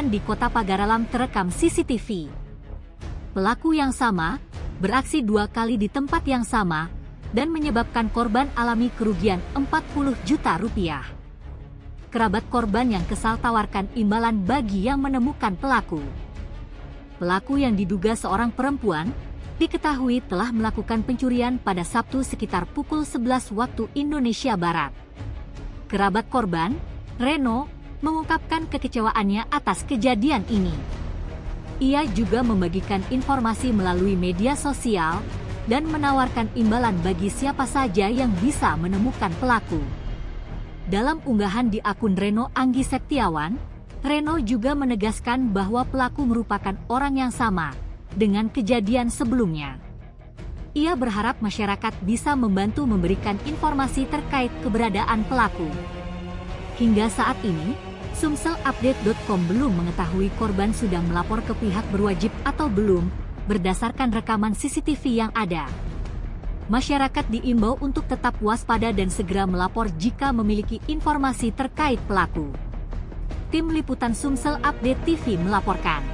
kejadian di Kota Pagaralam terekam CCTV. Pelaku yang sama beraksi 2 kali di tempat yang sama dan menyebabkan korban alami kerugian 40 juta rupiah. Kerabat korban yang kesal tawarkan imbalan bagi yang menemukan pelaku. Pelaku yang diduga seorang perempuan diketahui telah melakukan pencurian pada Sabtu sekitar pukul 11 waktu Indonesia Barat. Kerabat korban, Reno, mengungkapkan kekecewaannya atas kejadian ini. Ia juga membagikan informasi melalui media sosial dan menawarkan imbalan bagi siapa saja yang bisa menemukan pelaku. Dalam unggahan di akun Reno Anggi Septiawan, Reno juga menegaskan bahwa pelaku merupakan orang yang sama dengan kejadian sebelumnya. Ia berharap masyarakat bisa membantu memberikan informasi terkait keberadaan pelaku. Hingga saat ini, Sumselupdate.com belum mengetahui korban sudah melapor ke pihak berwajib atau belum, berdasarkan rekaman CCTV yang ada. Masyarakat diimbau untuk tetap waspada dan segera melapor jika memiliki informasi terkait pelaku. Tim Liputan Sumsel Update TV melaporkan.